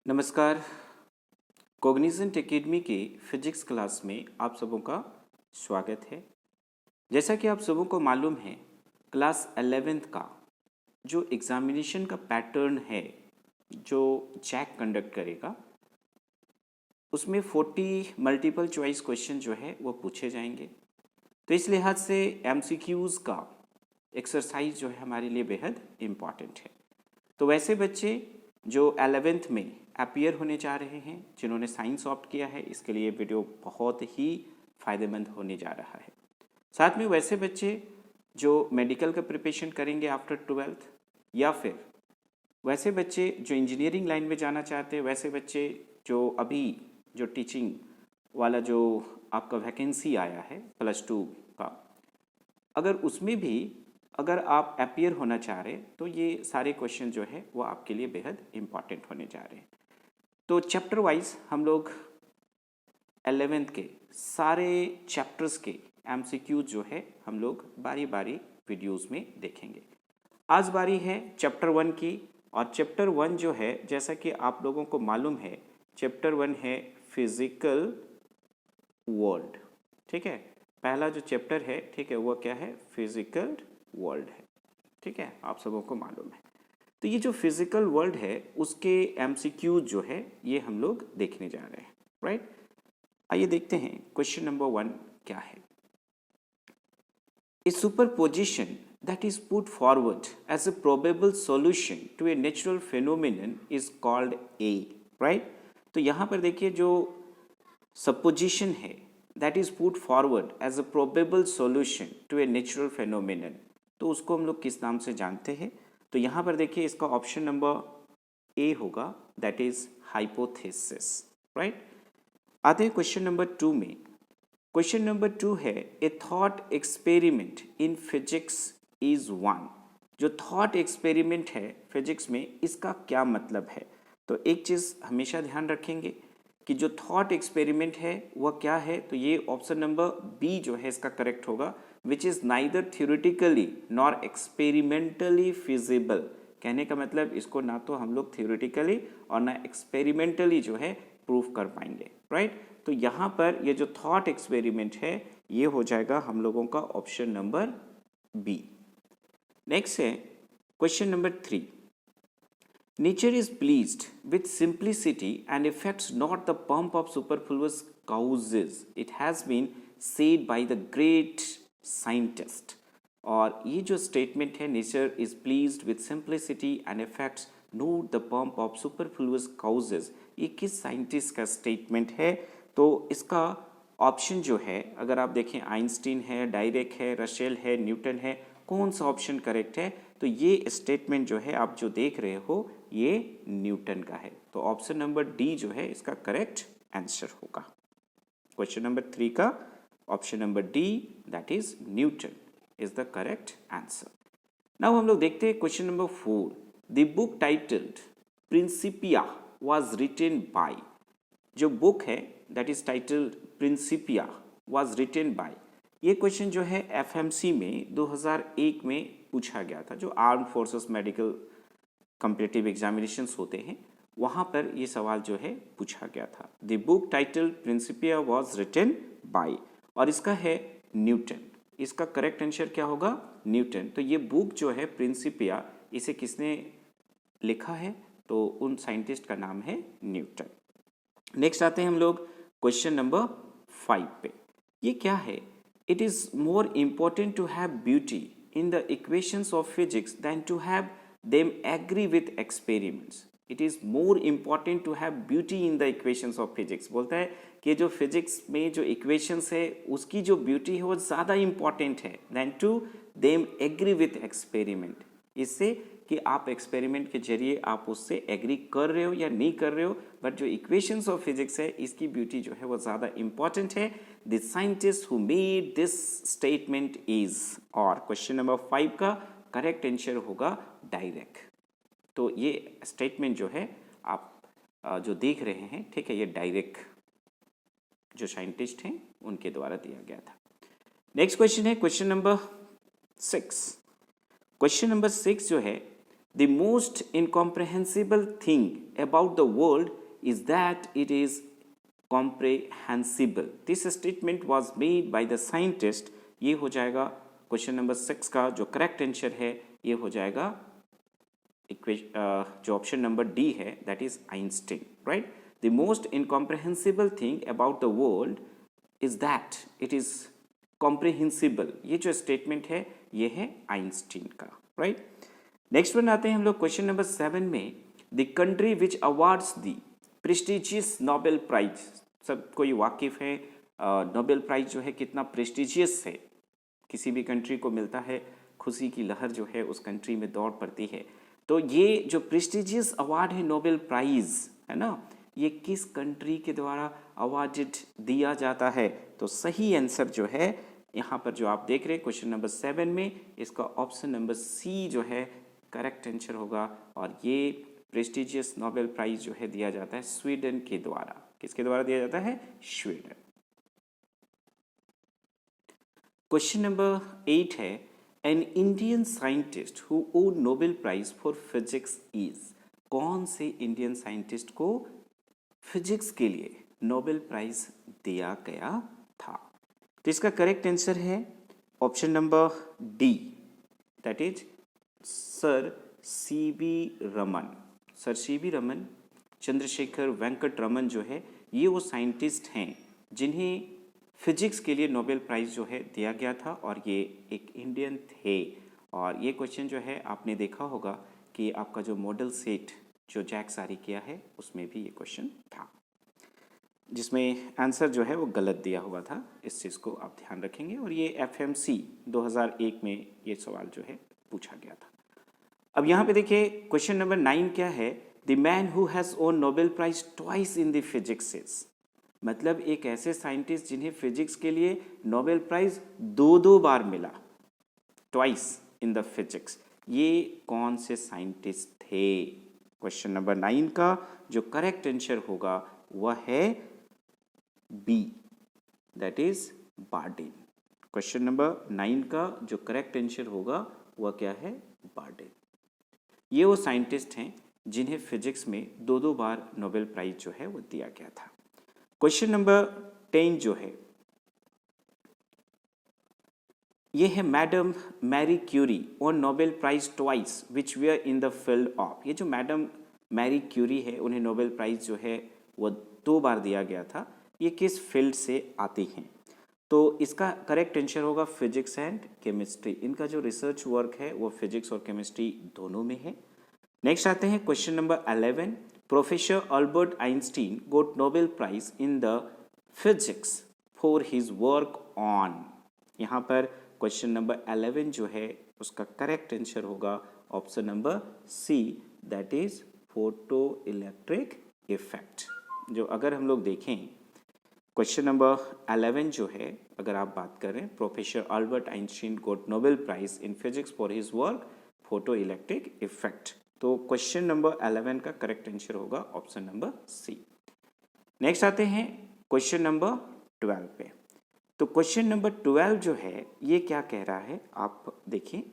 नमस्कार। Cognizant academy की physics class में आप सबों का स्वागत है। जैसा कि आप सबों को मालूम है, क्लास 11th का जो एग्जामिनेशन का पैटर्न है जो जैक कंडक्ट करेगा, उसमें 40 मल्टीपल चॉइस क्वेश्चन जो है वो पूछे जाएंगे। तो इस लिहाज से एमसीक्यूज़ का एक्सरसाइज जो है हमारे लिए बेहद इम्पॉर्टेंट है। तो वैसे बच्चे जो 11th में अपीयर होने जा रहे हैं, जिन्होंने साइंस ऑप्ट किया है, इसके लिए वीडियो बहुत ही फ़ायदेमंद होने जा रहा है। साथ में वैसे बच्चे जो मेडिकल का प्रिपरेशन करेंगे आफ्टर 12th, या फिर वैसे बच्चे जो इंजीनियरिंग लाइन में जाना चाहते हैं, वैसे बच्चे जो अभी जो टीचिंग वाला जो आपका वैकेंसी आया है +2 का, अगर उसमें भी अगर आप अपीयर होना चाह रहे हैं तो ये सारे क्वेश्चन जो है वो आपके लिए बेहद इम्पॉर्टेंट होने जा रहे हैं। तो चैप्टर वाइज हम लोग 11th के सारे चैप्टर्स के एमसीक्यू जो है हम लोग बारी बारी वीडियोस में देखेंगे। आज बारी है चैप्टर 1 की, और चैप्टर 1 जो है, जैसा कि आप लोगों को मालूम है, चैप्टर 1 है फिजिकल वर्ल्ड। ठीक है, पहला जो चैप्टर है, ठीक है, वो क्या है, फिजिकल वर्ल्ड है। ठीक है, आप सबों को मालूम है। तो ये जो फिजिकल वर्ल्ड है उसके एमसीक्यू जो है ये हम लोग देखने जा रहे हैं, राइट। आइए देखते हैं क्वेश्चन नंबर 1 क्या है। ए superposition that is put forward as a probable solution to a natural phenomenon is called A, right। तो यहाँ पर देखिए जो supposition है that is put forward as a probable solution to a natural phenomenon, तो उसको हम लोग किस नाम से जानते हैं। तो यहाँ पर देखिए इसका ऑप्शन नंबर ए होगा, दैट इज हाइपोथेसिस, राइट। आते हैं क्वेश्चन नंबर 2 में। क्वेश्चन नंबर 2 है ए thought experiment in physics is one. जो थॉट एक्सपेरिमेंट है फिजिक्स में, इसका क्या मतलब है। तो एक चीज़ हमेशा ध्यान रखेंगे कि जो थॉट एक्सपेरिमेंट है वह क्या है। तो ये ऑप्शन नंबर बी जो है इसका करेक्ट होगा, which is neither theoretically nor experimentally feasible. कहने का मतलब इसको ना तो हम लोग थ्योरेटिकली और ना एक्सपेरिमेंटली जो है प्रूफ कर पाएंगे, राइट। तो यहाँ पर ये जो थॉट एक्सपेरिमेंट है ये हो जाएगा हम लोगों का ऑप्शन नंबर बी। नेक्स्ट है question number 3। Nature is pleased with simplicity and affects not the pomp of superfluous causes. It has been said by the great scientist. और ये जो स्टेटमेंट है, nature is pleased with simplicity and affects not the pomp of superfluous causes, ये किस scientist का statement है। तो इसका ऑप्शन जो है, अगर आप देखें, आइंस्टीन है, डायरेक है, रसेल है, न्यूटन है, कौन सा ऑप्शन करेक्ट है। तो ये स्टेटमेंट जो है आप जो देख रहे हो ये न्यूटन का है। तो ऑप्शन नंबर डी जो है इसका करेक्ट आंसर होगा। क्वेश्चन नंबर 3 का option number D, that is Newton, is the correct answer. Now हम लोग देखते हैं question number 4। The book titled Principia was written by. जो बुक है that is titled Principia was written by, ये question जो है एफएमसी में 2001 में पूछा गया था। जो arm forces medical competitive examinations होते हैं वहाँ पर ये सवाल जो है पूछा गया था। The book title Principia was written by, और इसका है न्यूटन। इसका करेक्ट आंसर क्या होगा, न्यूटन। तो ये बुक जो है प्रिंसिपिया, इसे किसने लिखा है, तो उन साइंटिस्ट का नाम है न्यूटन। नेक्स्ट आते हैं हम लोग क्वेश्चन नंबर 5 पे। ये क्या है, it is more important to have beauty in the equations of physics than to have them agree with experiments. It is more important to have beauty in the equations of physics. बोलता है कि जो physics में जो equations है उसकी जो beauty है वो ज़्यादा इम्पॉर्टेंट है than to them agree with experiment. इससे कि आप एक्सपेरिमेंट के जरिए आप उससे एग्री कर रहे हो या नहीं कर रहे हो, बट जो इक्वेशंस ऑफ फिजिक्स है इसकी ब्यूटी जो है वो ज़्यादा इंपॉर्टेंट है। The scientist who made this statement is, और क्वेश्चन नंबर 5 का करेक्ट आंसर होगा डायरेक। तो ये स्टेटमेंट जो है आप जो देख रहे हैं, ठीक है, ये डायरेक जो साइंटिस्ट हैं उनके द्वारा दिया गया था। नेक्स्ट क्वेश्चन है क्वेश्चन नंबर 6। क्वेश्चन नंबर 6 जो है, the most incomprehensible thing about the world is that it is comprehensible. This statement was made by the scientist. ये हो जाएगा क्वेश्चन नंबर 6 का जो करेक्ट आंसर है, ये हो जाएगा जो ऑप्शन नंबर डी है, that is Einstein, right. The most incomprehensible thing about the world is that it is comprehensible. ये जो स्टेटमेंट है ये है आइंस्टीन का, राइट। नेक्स्ट वन आते हैं हम लोग क्वेश्चन नंबर 7 में। The country which awards the prestigious Nobel prize. सब कोई वाकिफ है नोबेल प्राइज जो है कितना प्रेस्टिजियस है, किसी भी कंट्री को मिलता है, खुशी की लहर जो है उस कंट्री में दौड़ पड़ती है। तो ये जो प्रेस्टिजियस अवार्ड है नोबेल प्राइज है ना, ये किस कंट्री के द्वारा अवार्डेड दिया जाता है? तो सही आंसर जो है यहाँ पर जो आप देख रहे हैं क्वेश्चन नंबर 7 में, इसका ऑप्शन नंबर सी जो है करेक्ट आंसर होगा। और ये प्रेस्टिजियस नोबेल प्राइज जो है दिया जाता है स्वीडन के द्वारा। किसके द्वारा दिया जाता है? स्वीडन। क्वेश्चन नंबर 8 है, an Indian scientist who won Nobel prize for physics is. कौन से इंडियन साइंटिस्ट को फिजिक्स के लिए नोबेल प्राइज दिया गया था? तो इसका करेक्ट आंसर है option number D, that is sir C V Raman. Sir C V Raman, Chandrasekhar Venkata Raman जो है, ये वो साइंटिस्ट हैं जिन्हें फिजिक्स के लिए नोबेल प्राइज़ जो है दिया गया था, और ये एक इंडियन थे। और ये क्वेश्चन जो है आपने देखा होगा कि आपका जो मॉडल सेट जो जैक जारी किया है उसमें भी ये क्वेश्चन था, जिसमें आंसर जो है वो गलत दिया हुआ था। इस चीज़ को आप ध्यान रखेंगे। और ये FMC 2001 में ये सवाल जो है पूछा गया था। अब यहाँ पे देखिए क्वेश्चन नंबर 9 क्या है, the man who has won Nobel prize twice in the physics is. मतलब एक ऐसे साइंटिस्ट जिन्हें फिजिक्स के लिए नोबेल प्राइज दो बार मिला, ट्वाइस इन द फिजिक्स। ये कौन से साइंटिस्ट थे? क्वेश्चन नंबर 9 का जो करेक्ट आंसर होगा वह है B, that is Bardeen. Question number 9 का जो करेक्ट आंसर होगा वह क्या है? बार्डिन। ये वो साइंटिस्ट हैं जिन्हें फिजिक्स में दो बार नोबेल प्राइज जो है वो दिया गया था। क्वेश्चन नंबर 10 जो है ये है, मैडम मैरी क्यूरी और Nobel prize twice which were in the field of. ये जो मैडम मैरी क्यूरी है उन्हें नोबेल प्राइज जो है वो 2 बार दिया गया था। ये किस फील्ड से आती हैं? तो इसका करेक्ट आंसर होगा फिजिक्स एंड केमिस्ट्री। इनका जो रिसर्च वर्क है वो फिजिक्स और केमिस्ट्री दोनों में है। नेक्स्ट आते हैं question number 11। Professor Albert Einstein got Nobel prize in the physics for his work on. यहाँ पर क्वेश्चन नंबर 11 जो है उसका करेक्ट आंसर होगा option number C, that is photo electric effect. जो अगर हम लोग देखें क्वेश्चन नंबर 11 जो है, अगर आप बात करें, professor Albert Einstein got Nobel prize in physics for his work photo electric effect. तो क्वेश्चन नंबर 11 का करेक्ट आंसर होगा ऑप्शन नंबर सी। नेक्स्ट आते हैं क्वेश्चन नंबर 12 पे। तो क्वेश्चन नंबर 12 जो है ये क्या कह रहा है, आप देखिए।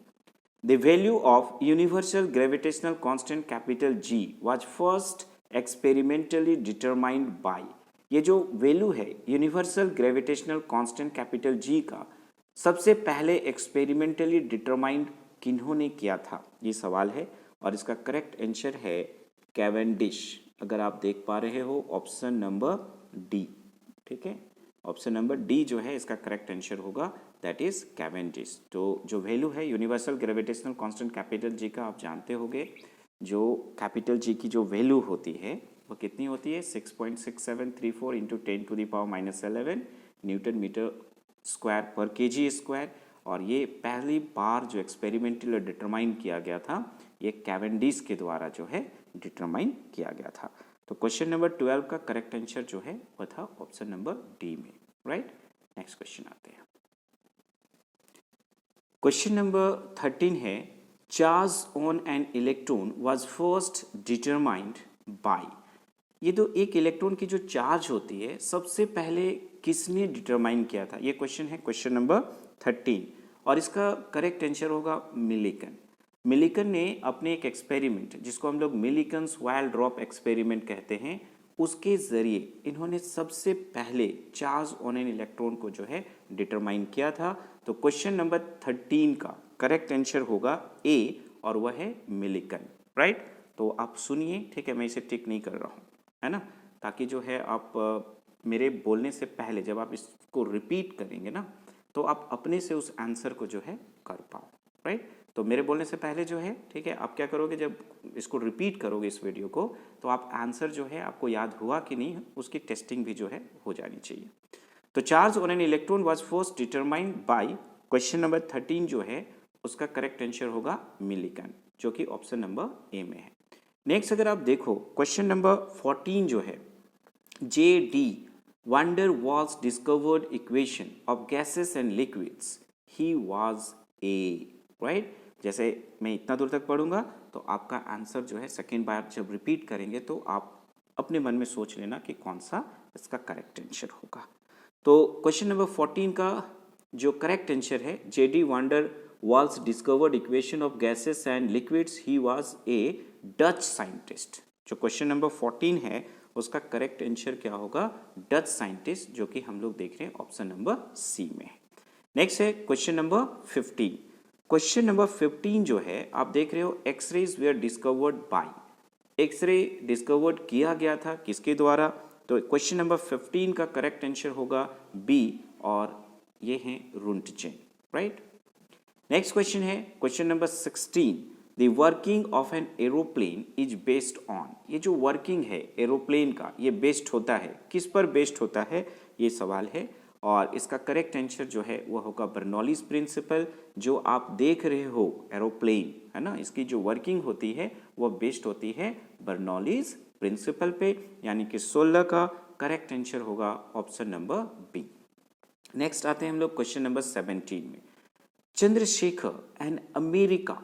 The value of universal gravitational constant capital G was first experimentally determined by. ये जो वैल्यू है universal gravitational constant capital G का सबसे पहले एक्सपेरिमेंटली डिटरमाइंड किन्होंने किया था, ये सवाल है। और इसका करेक्ट आंसर है कैवेंडिश। अगर आप देख पा रहे हो ऑप्शन नंबर डी, ठीक है, ऑप्शन नंबर डी जो है इसका करेक्ट आंसर होगा, दैट इज कैवेंडिश। तो जो वैल्यू है universal gravitational constant capital G का, आप जानते होंगे जो कैपिटल G की जो वैल्यू होती है वो कितनी होती है? 6.6734 इंटू 10⁻11 न्यूटन मीटर स्क्वायर पर kg स्क्वायर। और ये पहली बार जो एक्सपेरिमेंटली डिटरमाइन किया गया था ये कैवेंडिश के द्वारा जो है डिटरमाइन किया गया था। तो क्वेश्चन नंबर 12 का करेक्ट आंसर जो है वह था ऑप्शन नंबर डी में, राइट। नेक्स्ट क्वेश्चन आते हैं। क्वेश्चन नंबर 13 है, charge on an electron was first determined by. ये तो एक इलेक्ट्रॉन की जो चार्ज होती है सबसे पहले किसने डिटरमाइन किया था, ये क्वेश्चन है क्वेश्चन नंबर 13। और इसका करेक्ट आंसर होगा मिलिकन। मिलिकन ने अपने एक एक्सपेरिमेंट जिसको हम लोग मिलिकन्स वाइल्ड ड्रॉप एक्सपेरिमेंट कहते हैं, उसके ज़रिए इन्होंने सबसे पहले चार्ज ऑन एन इलेक्ट्रॉन को जो है डिटरमाइन किया था। तो क्वेश्चन नंबर 13 का करेक्ट आंसर होगा ए, और वह है मिलिकन, राइट। तो आप सुनिए, ठीक है, मैं इसे टिक नहीं कर रहा हूँ, है ना, ताकि जो है आप मेरे बोलने से पहले जब आप इसको रिपीट करेंगे ना, तो आप अपने से उस आंसर को जो है कर पाओ, राइट। तो मेरे बोलने से पहले जो है, ठीक है, आप क्या करोगे, जब इसको रिपीट करोगे इस वीडियो को, तो आप आंसर जो है आपको याद हुआ कि नहीं, उसकी टेस्टिंग भी जो है हो जानी चाहिए। तो charge on an electron was first determined by, question number 13 जो है उसका करेक्ट आंसर होगा मिलिकन, जो कि ऑप्शन नंबर ए में है। नेक्स्ट अगर आप देखो क्वेश्चन नंबर 14 जो है, J D van der Waals discovered equation of gases and liquids, he was a, right. जैसे मैं इतना दूर तक पढ़ूंगा तो आपका आंसर जो है सेकेंड बार जब रिपीट करेंगे तो आप अपने मन में सोच लेना कि कौन सा इसका करेक्ट आंसर होगा। तो क्वेश्चन नंबर 14 का जो करेक्ट आंसर है, J D van der Waals discovered equation of gases and liquids, he was a Dutch scientist. जो क्वेश्चन नंबर 14 है उसका करेक्ट आंसर क्या होगा, डच साइंटिस्ट, जो कि हम लोग देख रहे हैं ऑप्शन नंबर सी में। नेक्स्ट है क्वेश्चन नंबर 15। क्वेश्चन नंबर 15 जो है आप देख रहे हो, x rays were discovered by, x ray discovered किया गया था किसके द्वारा, तो क्वेश्चन नंबर 15 का करेक्ट आंसर होगा बी, और ये है रुंटजेन, राइट। नेक्स्ट क्वेश्चन है question number 16, the working of an aeroplane is based on, ये जो वर्किंग है एरोप्लेन का, ये बेस्ड होता है किस पर, बेस्ड होता है, ये सवाल है। और इसका करेक्ट आंसर जो है वह होगा बर्नौलीज प्रिंसिपल। जो आप देख रहे हो एरोप्लेन, है ना, इसकी जो वर्किंग होती है वह बेस्ड होती है बर्नौलीज प्रिंसिपल पे, यानी कि 16 का करेक्ट आंसर होगा ऑप्शन नंबर बी। नेक्स्ट आते हैं हम लोग क्वेश्चन नंबर 17 में। Chandrasekhar, an America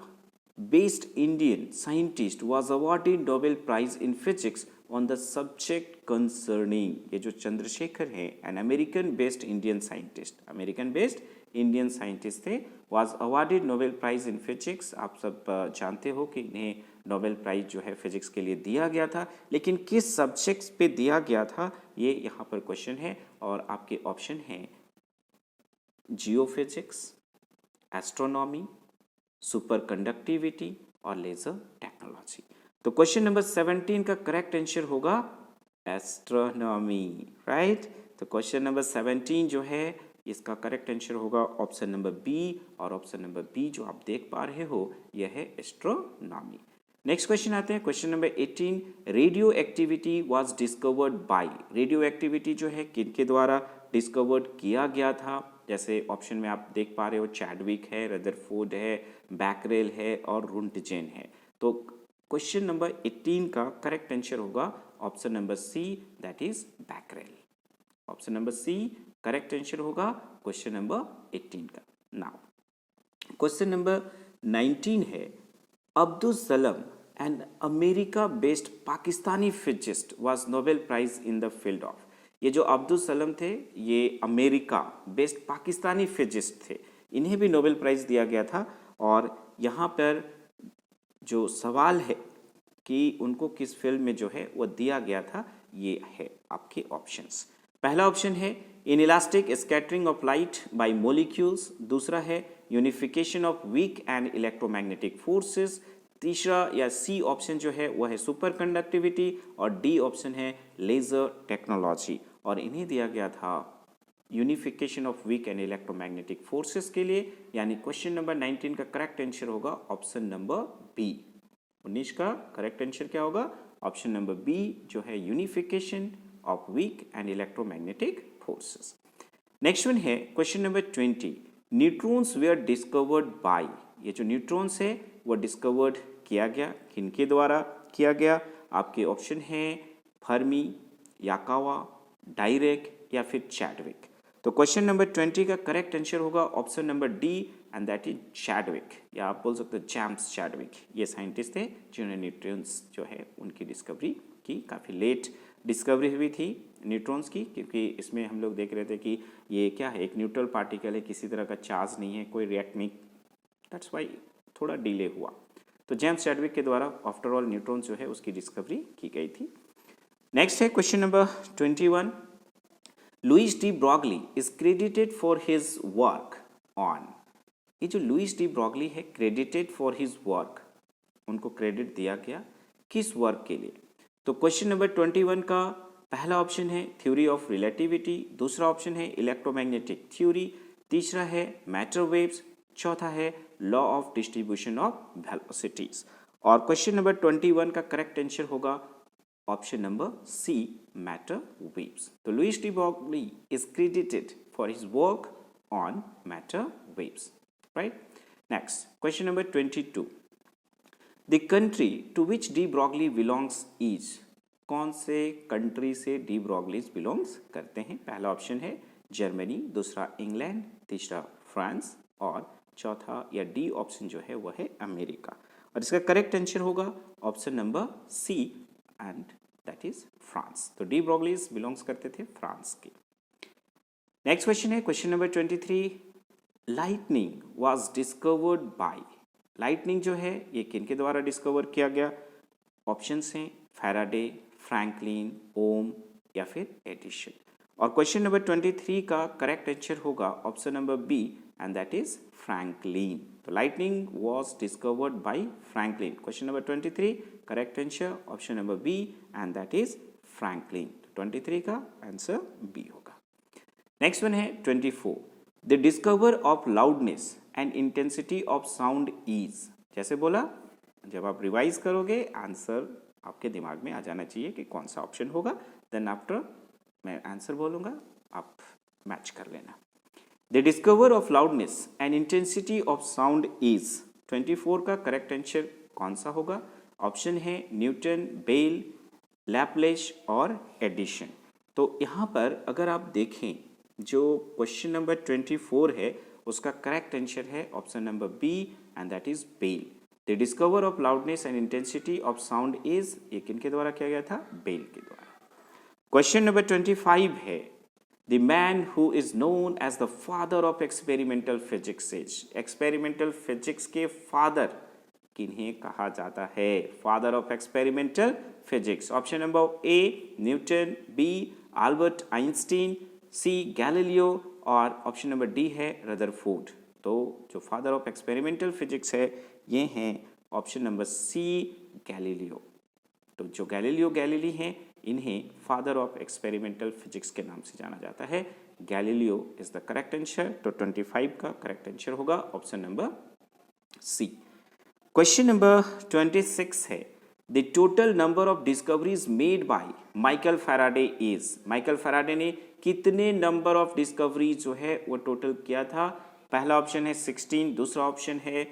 based Indian scientist, was awarded Nobel Prize in Physics on the subject concerning, ये जो चंद्रशेखर है an American based Indian scientist, American based Indian scientist थे, was awarded Nobel Prize in Physics। आप सब जानते हो कि इन्हें नोबेल प्राइज जो है फिजिक्स के लिए दिया गया था, लेकिन किस सब्जेक्ट्स पे दिया गया था ये यहाँ पर क्वेश्चन है, और आपके ऑप्शन हैं जियोफिजिक्स, एस्ट्रोनॉमी, सुपर कंडक्टिविटी और लेजर टेक्नोलॉजी। तो क्वेश्चन नंबर 17 का करेक्ट आंसर होगा एस्ट्रोनॉमी, राइट। तो क्वेश्चन नंबर 17 जो है इसका करेक्ट आंसर होगा ऑप्शन नंबर बी, और ऑप्शन नंबर बी जो आप देख पा रहे हो यह है एस्ट्रोनॉमी। नेक्स्ट क्वेश्चन आते हैं question number 18, radio activity was discovered bye, radio activity जो है किनके द्वारा डिस्कवर्ड किया गया था, जैसे ऑप्शन में आप देख पा रहे हो चैडविक है, रदरफोर्ड है, बैकरेल है और रुंटजेन है। तो क्वेश्चन नंबर 18 का करेक्ट आंसर होगा option number C, that is Becquerel. Option number C correct answer होगा क्वेश्चन नंबर 18 का। नाउ क्वेश्चन नंबर 19 है, Abdul Salam, an America based Pakistani physicist was Nobel prize in the field of, ये जो अब्दुल सलाम थे ये America based Pakistani physicist थे, इन्हें भी नोबेल प्राइज दिया गया था। और यहाँ पर जो सवाल है कि उनको किस फील्ड में जो है वो दिया गया था, ये है आपके ऑप्शंस। पहला ऑप्शन है inelastic scattering of light by molecules, दूसरा है unification of weak and electromagnetic forces, तीसरा या सी ऑप्शन जो है वह है सुपर कंडक्टिविटी, और डी ऑप्शन है लेजर टेक्नोलॉजी। और इन्हें दिया गया था unification of weak and electromagnetic forces के लिए, यानी क्वेश्चन नंबर 19 का करेक्ट आंसर होगा ऑप्शन नंबर बी। 19 का करेक्ट आंसर क्या होगा, ऑप्शन नंबर बी जो है unification of weak and electromagnetic forces. Next one है question number 20, neutrons were discovered by, ये जो न्यूट्रॉन्स है वो डिस्कवर्ड किया गया किनके द्वारा किया गया, आपके ऑप्शन हैं फर्मी, याकावा, डायरेक या फिर चैडविक। तो क्वेश्चन नंबर 20 का करेक्ट आंसर होगा option number D, and that is Chadwick, या आप बोल सकते हो जेम्स चैडविक। ये साइंटिस्ट थे जिन्होंने न्यूट्रॉन्स जो है उनकी डिस्कवरी की, काफ़ी लेट डिस्कवरी हुई थी न्यूट्रॉन्स की, क्योंकि इसमें हम लोग देख रहे थे कि ये क्या है, एक न्यूट्रल पार्टिकल है, किसी तरह का चार्ज नहीं है, कोई रिएक्ट नहीं, दैट्स वाई थोड़ा डिले हुआ। तो जेम्स चैडविक के द्वारा आफ्टर ऑल न्यूट्रॉन जो है उसकी डिस्कवरी की गई थी। नेक्स्ट है question number 21। Louis de Broglie is credited for his work on. ये जो लुइस डी ब्रॉगली है, क्रेडिटेड फॉर हिज वर्क, उनको क्रेडिट दिया गया किस वर्क के लिए? तो क्वेश्चन नंबर 21 का पहला ऑप्शन है थ्योरी ऑफ रिलेटिविटी, दूसरा ऑप्शन है इलेक्ट्रोमैग्नेटिक थ्योरी, तीसरा है मैटर वेव्स, चौथा है law of distribution of velocities. और क्वेश्चन नंबर 21 का करेक्ट आंसर होगा option number C, matter waves. तो Louis de Broglie is credited for his work on matter waves, right. Next question number 22। The country to which de Broglie belongs is. कौन से country से D Broglie's belongs करते हैं? पहला option है Germany, दूसरा England, तीसरा फ्रांस और चौथा या डी ऑप्शन जो है वह है अमेरिका। और इसका करेक्ट आंसर होगा option number C and that is France. तो डी ब्रॉगलीज बिलोंग्स करते थे फ्रांस के। नेक्स्ट क्वेश्चन है question number 23। Lightning was discovered by. Lightning जो है ये किन के द्वारा डिस्कवर किया गया? ऑप्शंस हैं फैराडे, फ्रैंकलिन, ओम या फिर एडिशन। और क्वेश्चन नंबर 23 का करेक्ट आंसर होगा option number B and that is Franklin. तो lightning was discovered by Franklin. Question number 23 correct answer option number B and that is Franklin. 23 का answer B होगा। Next one है 24। The discover of loudness and intensity of sound is. जैसे बोला, जब आप revise करोगे answer आपके दिमाग में आ जाना चाहिए कि कौन सा ऑप्शन होगा। देन आफ्टर मैं आंसर बोलूँगा, आप मैच कर लेना। The discover of loudness and intensity of sound is. 24 का करेक्ट आंसर कौन सा होगा? ऑप्शन है न्यूटन, बेल, लैपलेश और एडिशन। तो यहाँ पर अगर आप देखें जो क्वेश्चन नंबर 24 है उसका करेक्ट आंसर है option number B and that is Bell. The discover of loudness and intensity of sound is, ये किनके द्वारा किया गया था? बेल के द्वारा। क्वेश्चन नंबर 25 है the man who is known as the father of experimental physics is. Experimental physics के फादर किन्हें कहा जाता है? Father of experimental physics. Option number A Newton, B Albert Einstein, C Galileo और option number D है Rutherford. तो जो father of experimental physics है ये हैं ऑप्शन नंबर सी गैलीलियो। तो जो गैलीलियो गैलीली हैं इन्हें फादर ऑफ एक्सपेरिमेंटल फिजिक्स के नाम से जाना जाता है। Galileo is the correct answer. तो 25 का करेक्ट आंसर होगा option number C. Question number 26 है the total number of discoveries made by Michael Faraday is. Michael Faraday ने कितने नंबर ऑफ डिस्कवरी जो है वो टोटल किया था? पहला ऑप्शन है 16, दूसरा ऑप्शन है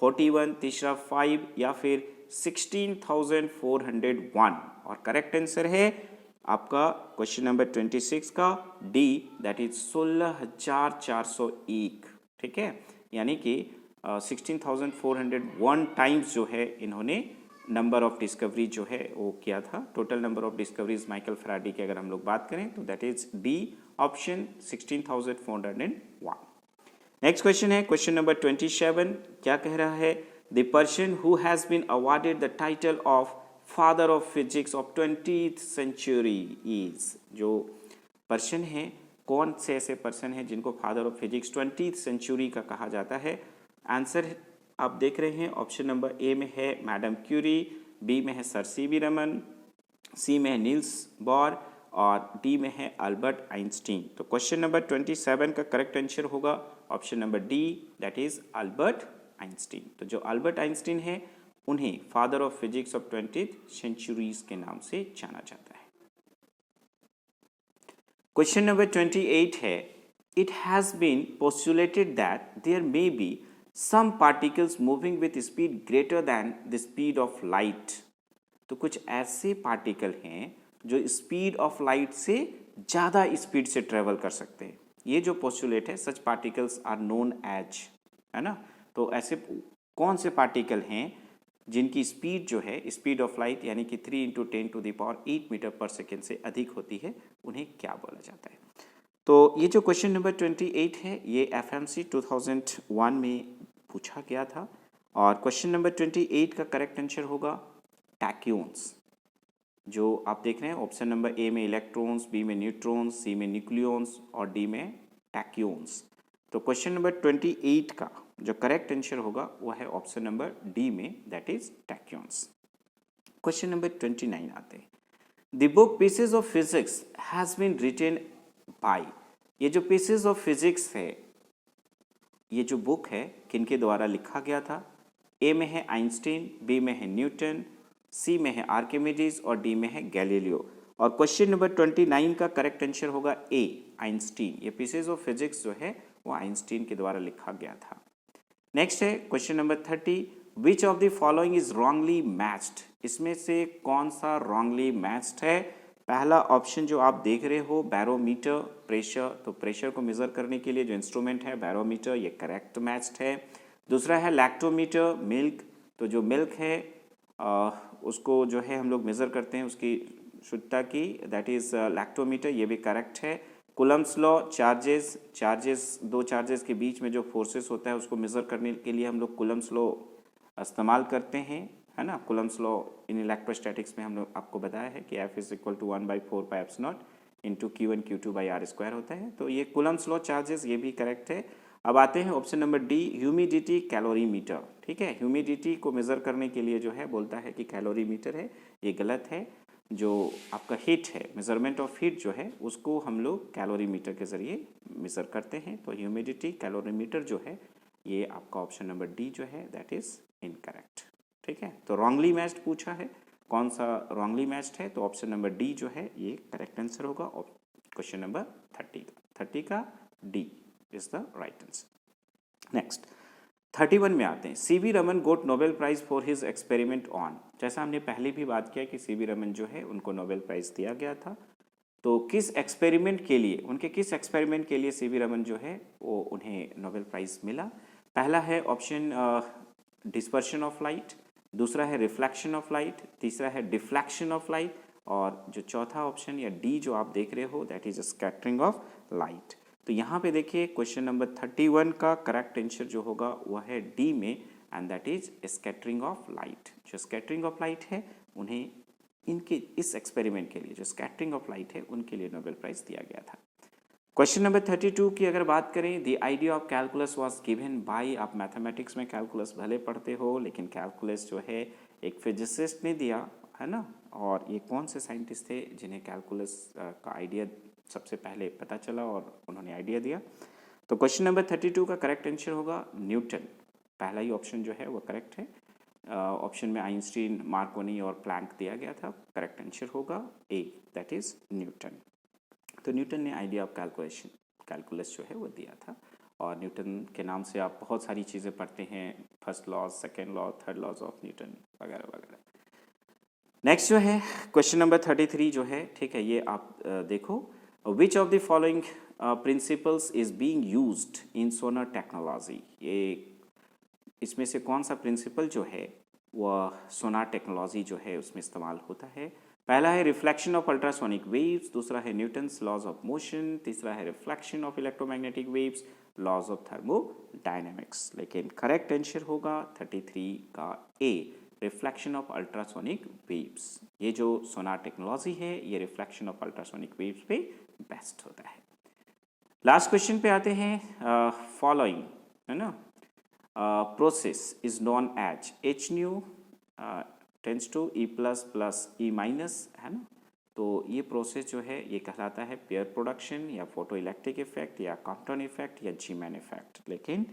41, तीसरा 5 या फिर 16,401। और करेक्ट आंसर है आपका क्वेश्चन नंबर 26 का डी दैट इज 16,401। ठीक है, यानी कि 16,401 टाइम्स जो है इन्होंने नंबर ऑफ डिस्कवरी जो है वो किया था। Total number of discoveries Michael Faraday की अगर हम लोग बात करें तो that is D option 16,401। Next question है क्वेश्चन नंबर 27। क्या कह रहा है? The person who has been awarded the title of father of physics of 20th century is. जो पर्सन है, कौन से ऐसे पर्सन है जिनको father of physics 20th century का कहा जाता है? आंसर आप देख रहे हैं ऑप्शन नंबर ए में है मैडम क्यूरी, बी में है sir C V Raman, C में है नील्स बोर और डी में है अल्बर्ट आइंस्टीन। तो क्वेश्चन नंबर 27 का करेक्ट आंसर होगा option number D that is Albert Einstein. तो जो अल्बर्ट आइंस्टीन है उन्हें father of physics of 20th centuries के नाम से जाना जाता है। क्वेश्चन नंबर 28 है it has been postulated that there may be some particles moving with speed greater than the speed of light। तो कुछ ऐसे पार्टिकल हैं जो स्पीड ऑफ लाइट से ज़्यादा स्पीड से ट्रेवल कर सकते हैं। ये जो पोस्टुलेट है सच पार्टिकल्स आर नोन एज, है ना। तो ऐसे कौन से पार्टिकल हैं जिनकी स्पीड जो है स्पीड ऑफ लाइट यानी कि 3 × 10⁸ मीटर पर सेकेंड से अधिक होती है, उन्हें क्या बोला जाता है? तो ये जो क्वेश्चन नंबर 28 है ये FMC 2001 में पूछा गया था और क्वेश्चन नंबर 28 का करेक्ट आंसर होगा टैक्यून्स। जो आप देख रहे हैं ऑप्शन नंबर ए में इलेक्ट्रॉन्स, बी में न्यूट्रॉन्स, सी में न्यूक्लियॉन्स और डी में टैक्यून्स। तो क्वेश्चन नंबर 28 का जो करेक्ट आंसर होगा वह है ऑप्शन नंबर डी में, that is tachyons. Question number 29 आते हैं। The book pieces of physics has been written by. ये जो पीसेज ऑफ फिजिक्स है, ये जो बुक है किनके द्वारा लिखा गया था? ए में है आइंस्टीन, बी में है न्यूटन, सी में है आर्किमिडीज और डी में है गैलीलियो। और क्वेश्चन नंबर 29 का करेक्ट आंसर होगा ए, आइंस्टीन। ये पीसेज ऑफ फिजिक्स जो है वो आइंस्टीन के द्वारा लिखा गया था। नेक्स्ट है question number 30, which of the following is wrongly matched. इसमें से कौन सा रॉन्गली मैच्ड है? पहला ऑप्शन जो आप देख रहे हो बैरोमीटर, प्रेशर, तो प्रेशर को मेजर करने के लिए जो इंस्ट्रूमेंट है बैरोमीटर, ये करेक्ट मैच्ड है। दूसरा है लैक्टोमीटर, मिल्क, तो जो मिल्क है उसको जो है हम लोग मेजर करते हैं उसकी शुद्धता की, दैट इज लैक्टोमीटर, ये भी करेक्ट है। कूलम्ब्स लॉ, चार्जेस दो चार्जेस के बीच में जो फोर्सेस होता है उसको मेजर करने के लिए हम लोग कूलम्ब्स लॉ इस्तेमाल करते हैं, है ना। कूलम्ब्स लॉ इन इलेक्ट्रोस्टैटिक्स में हम लोग आपको बताया है कि F is equal to 1/4πε0 into Q1 Q2 by R square होता है। तो ये कूलम्ब्स लॉ चार्जेस, ये भी करेक्ट है। अब आते हैं option number D, humidity calorimeter. ठीक है, ह्यूमिडिटी को मेजर करने के लिए जो है बोलता है कि कैलोरीमीटर है, ये गलत है। जो आपका हीट है, मेजरमेंट ऑफ हीट जो है उसको हम लोग कैलोरीमीटर के जरिए मेजर करते हैं। तो ह्यूमिडिटी कैलोरीमीटर जो है ये आपका ऑप्शन नंबर डी जो है दैट इज इनकरेक्ट। ठीक है, तो रॉन्गली मैच्ड पूछा है, कौन सा रॉन्गली मैच्ड है? तो ऑप्शन नंबर डी जो है ये करेक्ट आंसर होगा क्वेश्चन नंबर 30 का D is the right answer. Next 31 में आते हैं। C V Raman got Nobel prize for his experiment on. जैसा हमने पहले भी बात किया कि सीवी रमन जो है उनको नोबेल प्राइज दिया गया था, तो किस एक्सपेरिमेंट के लिए, उनके किस एक्सपेरिमेंट के लिए सीवी रमन जो है वो उन्हें नोबेल प्राइज मिला? पहला है ऑप्शन डिस्पर्शन ऑफ लाइट, दूसरा है रिफ्लेक्शन ऑफ लाइट, तीसरा है डिफ्लेक्शन ऑफ लाइट और जो चौथा ऑप्शन या डी जो आप देख रहे हो that is scattering of light. तो यहाँ पे देखिए क्वेश्चन नंबर 31 का करेक्ट आंसर जो होगा वह है डी में, and that is scattering of light. जो स्कैटरिंग ऑफ लाइट है उन्हें इनके इस एक्सपेरिमेंट के लिए, जो स्कैटरिंग ऑफ लाइट है उनके लिए नोबेल प्राइज दिया गया था। क्वेश्चन नंबर 32 की अगर बात करें, the idea of calculus was given by. आप मैथमेटिक्स में कैलकुलस भले पढ़ते हो लेकिन कैलकुलस जो है एक फिजिसिस्ट ने दिया, है ना। और ये कौन से साइंटिस्ट थे जिन्हें कैलकुलस का आइडिया सबसे पहले पता चला और उन्होंने आइडिया दिया? तो क्वेश्चन नंबर 32 का करेक्ट आंसर होगा न्यूटन। पहला ही ऑप्शन जो है वो करेक्ट है। ऑप्शन में आइंस्टीन, मार्कोनी और प्लैंक दिया गया था, करेक्ट आंसर होगा ए, दैट इज न्यूटन। तो न्यूटन ने आइडिया ऑफ कैलकुलस जो है वो दिया था, और न्यूटन के नाम से आप बहुत सारी चीज़ें पढ़ते हैं, first law, second law, third laws of Newton वगैरह वगैरह। नेक्स्ट जो है क्वेश्चन नंबर 33 जो है, ठीक है, ये आप देखो, which of the following principles is being used in Sonar technology. ये इसमें से कौन सा प्रिंसिपल जो है वह सोनार टेक्नोलॉजी जो है उसमें इस्तेमाल होता है? पहला है रिफ्लेक्शन ऑफ अल्ट्रासोनिक वेव्स, दूसरा है न्यूटन्स लॉज ऑफ मोशन, तीसरा है reflection of electromagnetic waves, laws of thermodynamics. लेकिन करेक्ट आंसर होगा 33 का A, reflection of ultrasonic waves. ये जो सोनार टेक्नोलॉजी है ये रिफ्लेक्शन ऑफ अल्ट्रासोनिक वेव्स पे बेस्ट होता है। लास्ट क्वेश्चन पे आते हैं, फॉलोइंग, है ना, process is known as H nu tends to E plus plus E minus, है ना। तो ये प्रोसेस जो है ये कहलाता है पेयर प्रोडक्शन या फोटो इलेक्ट्रिक इफेक्ट या कॉम्पटन इफेक्ट या जीमैन इफेक्ट। लेकिन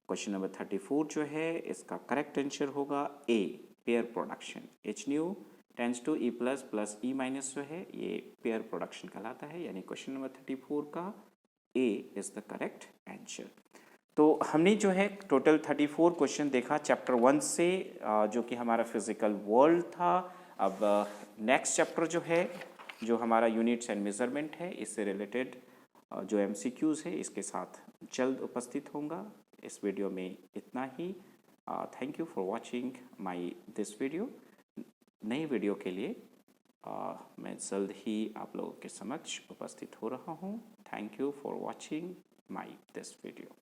क्वेश्चन नंबर 34 जो है इसका करेक्ट आंसर होगा A, pair production. H nu tends to E plus plus E minus जो है ये पेयर प्रोडक्शन कहलाता है, यानी क्वेश्चन नंबर 34 का ए इज द करेक्ट आंसर। तो हमने जो है टोटल 34 क्वेश्चन देखा चैप्टर 1 से, जो कि हमारा फिजिकल वर्ल्ड था। अब नेक्स्ट चैप्टर जो है, जो हमारा यूनिट्स एंड मेजरमेंट है, इससे रिलेटेड जो MCQs है इसके साथ जल्द उपस्थित होगा। इस वीडियो में इतना ही। Thank you for watching my this video. नई वीडियो के लिए मैं जल्द ही आप लोगों के समक्ष उपस्थित हो रहा हूँ। Thank you for watching my this video.